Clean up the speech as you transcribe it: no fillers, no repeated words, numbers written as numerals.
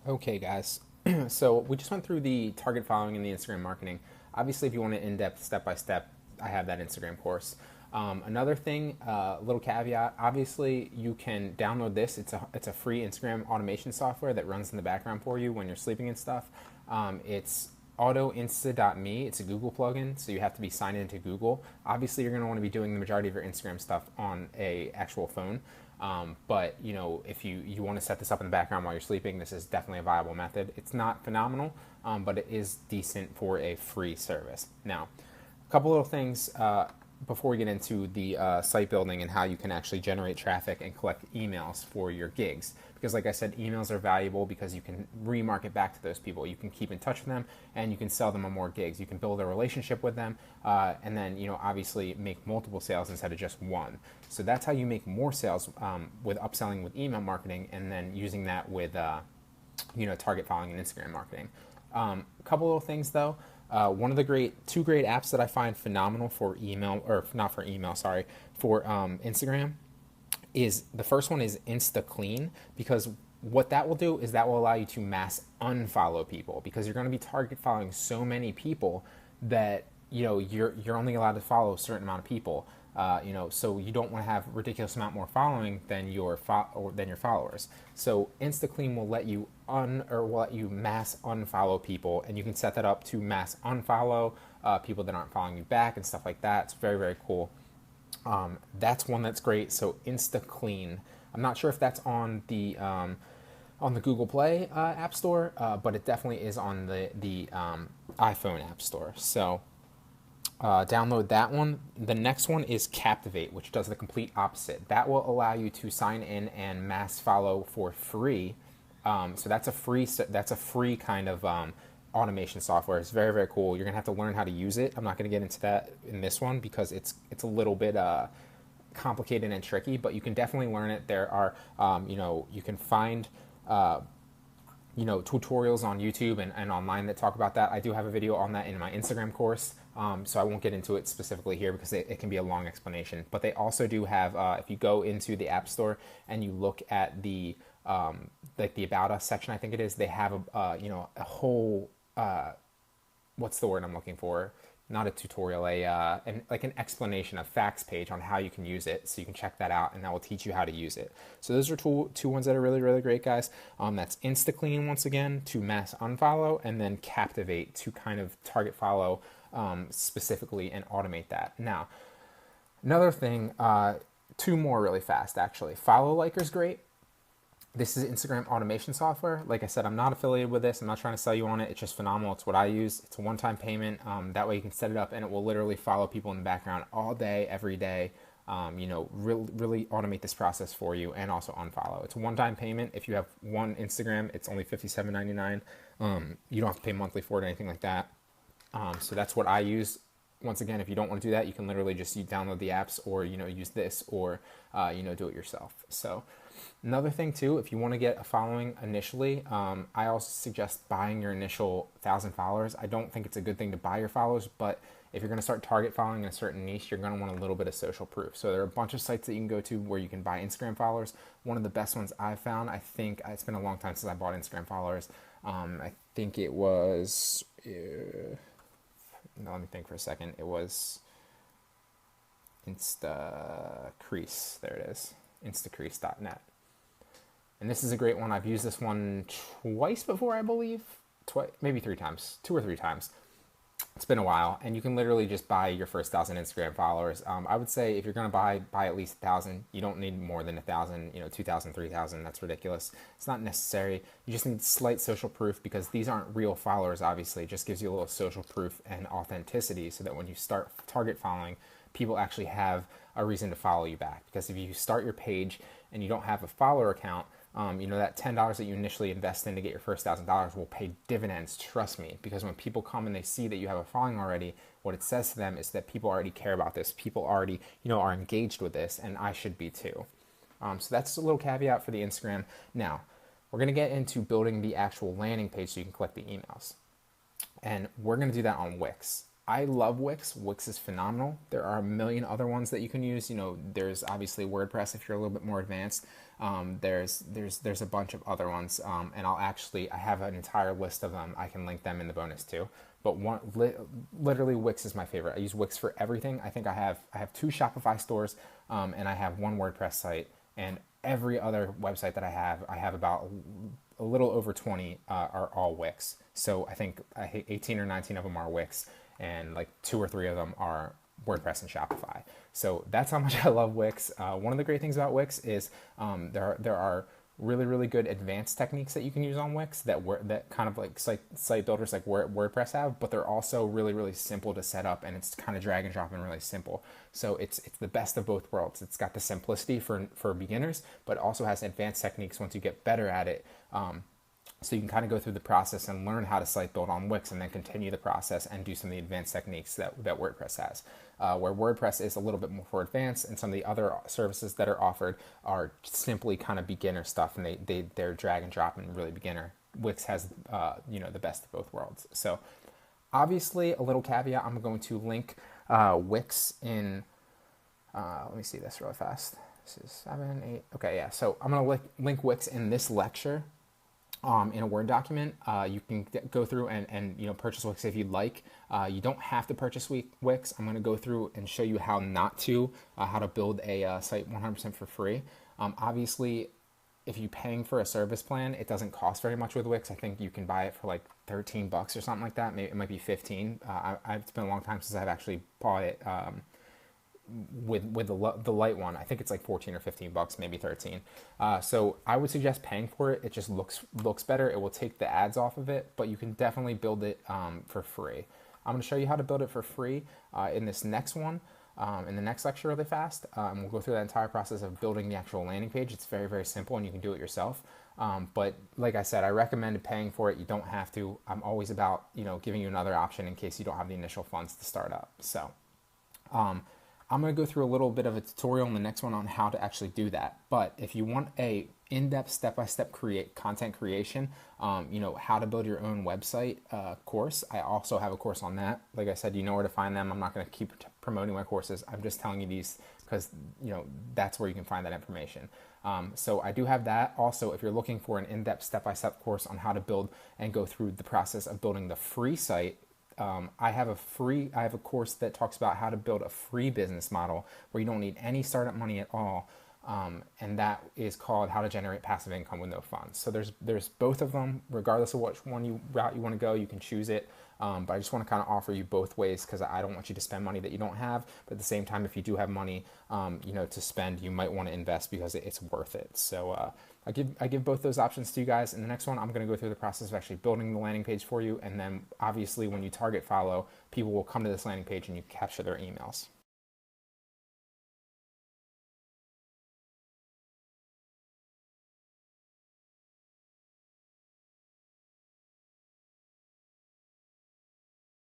Okay, guys. So we just went through the target following and the Instagram marketing. Obviously, if you want an in-depth step-by-step, I have that Instagram course. Another thing, little caveat. Obviously, you can download this. It's a free Instagram automation software that runs in the background for you when you're sleeping and stuff. It's autoinsta.me. It's a Google plugin, so you have to be signed into Google. Obviously, you're going to want to be doing the majority of your Instagram stuff on a actual phone. But if you want to set this up in the background while you're sleeping, this is definitely a viable method. It's not phenomenal, but it is decent for a free service. Now, a couple little things before we get into the site building and how you can actually generate traffic and collect emails for your gigs. Because like I said, emails are valuable because you can remarket back to those people. You can keep in touch with them and you can sell them on more gigs. You can build a relationship with them and then, obviously make multiple sales instead of just one. So that's how you make more sales with upselling with email marketing and then using that with, target following and Instagram marketing. A couple little things though. One of the two great apps that I find phenomenal for email, or not for email, sorry, for Instagram is the first one is InstaClean, because what that will do is that will allow you to mass unfollow people, because you're going to be target following so many people that you're only allowed to follow a certain amount of people. So you don't want to have ridiculous amount more following than your followers. So InstaClean will let you will let you mass unfollow people, and you can set that up to mass unfollow people that aren't following you back and stuff like that. It's very, very cool. That's one that's great. So InstaClean. I'm not sure if that's on the Google Play App Store, but it definitely is on the iPhone App Store. So download that one. The next one is Captivate, which does the complete opposite. That will allow you to sign in and mass follow for free. So that's a free kind of automation software. It's very, very cool. You're gonna have to learn how to use it. I'm not gonna get into that in this one because it's a little bit complicated and tricky, but you can definitely learn it. There are you can find tutorials on YouTube and online that talk about that. I do have a video on that in my Instagram course, so I won't get into it specifically here because it can be a long explanation. But they also do have, if you go into the App Store and you look at the like the About Us section, I think it is, they have a whole what's the word I'm looking for? Not a tutorial, like an explanation, a facts page on how you can use it. So you can check that out, and that will teach you how to use it. So those are two ones that are really, really great, guys. That's InstaClean once again to mass unfollow, and then Captivate to kind of target follow specifically and automate that. Now, another thing, two more really fast actually. Follow Liker is great. This is Instagram automation software. Like I said, I'm not affiliated with this. I'm not trying to sell you on it. It's just phenomenal. It's what I use. It's a one-time payment. That way you can set it up and it will literally follow people in the background all day, every day. Really automate this process for you and also unfollow. It's a one-time payment. If you have one Instagram, it's only $57.99. You don't have to pay monthly for it or anything like that. So that's what I use. Once again, if you don't want to do that, you can literally just download the apps or, use this or, do it yourself. So another thing too, if you want to get a following initially, I also suggest buying your initial 1,000 followers. I don't think it's a good thing to buy your followers, but if you're going to start target following in a certain niche, you're going to want a little bit of social proof. So there are a bunch of sites that you can go to where you can buy Instagram followers. One of the best ones I've found, I think it's been a long time since I bought Instagram followers. I think it was, let me think for a second. It was Instacrease. There it is. Instacrease.net. And this is a great one. I've used this one twice before, I believe. Maybe 3 times. 2 or 3 times. It's been a while. And you can literally just buy your first 1,000 Instagram followers. I would say if you're going to buy at least 1,000. You don't need more than 1,000, 2,000, 3,000. That's ridiculous. It's not necessary. You just need slight social proof because these aren't real followers, obviously. It just gives you a little social proof and authenticity so that when you start target following, people actually have a reason to follow you back. Because if you start your page and you don't have a follower account, that $10 that you initially invest in to get your first $1,000 will pay dividends, trust me, because when people come and they see that you have a following already, what it says to them is that people already care about this. People already, are engaged with this, and I should be too. So that's a little caveat for the Instagram. Now, we're going to get into building the actual landing page so you can collect the emails. And we're going to do that on Wix. I love Wix. Wix is phenomenal. There are a million other ones that you can use. There's obviously WordPress if you're a little bit more advanced. There's a bunch of other ones, and I have an entire list of them. I can link them in the bonus too. But literally Wix is my favorite. I use Wix for everything. I think I have 2 Shopify stores, and I have 1 WordPress site, and every other website that I have about a little over 20 are all Wix. So I think 18 or 19 of them are Wix, and like 2 or 3 of them are WordPress and Shopify. So that's how much I love Wix. One of the great things about Wix is there are really good advanced techniques that you can use on Wix that kind of like site builders like WordPress have, but they're also really simple to set up, and it's kind of drag and drop and really simple. So it's the best of both worlds. It's got the simplicity for beginners, but also has advanced techniques once you get better at it. So you can kind of go through the process and learn how to site build on Wix, and then continue the process and do some of the advanced techniques that WordPress has. Where WordPress is a little bit more advanced, and some of the other services that are offered are simply kind of beginner stuff, and they're drag and drop and really beginner. Wix has the best of both worlds. So obviously, a little caveat, I'm going to link Wix in, let me see this really fast. This is 7, 8, okay, yeah. So I'm going to link Wix in this lecture. In a Word document. You can go through and purchase Wix if you'd like. You don't have to purchase Wix. I'm going to go through and show you how how to build a site 100% for free. Obviously, if you're paying for a service plan, it doesn't cost very much with Wix. I think you can buy it for like $13 or something like that. Maybe it might be 15. It's been a long time since I've actually bought it. With the light one, I think it's like 14 or 15 bucks, maybe 13. So I would suggest paying for it. It just looks better. It will take the ads off of it, but you can definitely build it for free. I'm going to show you how to build it for free in this next one, in the next lecture really fast. We'll go through that entire process of building the actual landing page. It's very simple, and you can do it yourself. But like I said, I recommend paying for it. You don't have to. I'm always about giving you another option in case you don't have the initial funds to start up. So I'm going to go through a little bit of a tutorial in the next one on how to actually do that. But if you want a in-depth step-by-step content creation, how to build your own website course, I also have a course on that. Like I said, you know where to find them. I'm not going to keep promoting my courses. I'm just telling you these because that's where you can find that information. So I do have that. Also, if you're looking for an in-depth step-by-step course on how to build and go through the process of building the free site, I have a course that talks about how to build a free business model where you don't need any startup money at all. And that is called How to Generate Passive Income with No Funds. So there's both of them. Regardless of which route you want to go, you can choose it. But I just want to kind of offer you both ways because I don't want you to spend money that you don't have. But at the same time, if you do have money, to spend, you might want to invest because it's worth it. So I give both those options to you guys. In the next one, I'm going to go through the process of actually building the landing page for you. And then obviously when you target follow, people will come to this landing page and you capture their emails.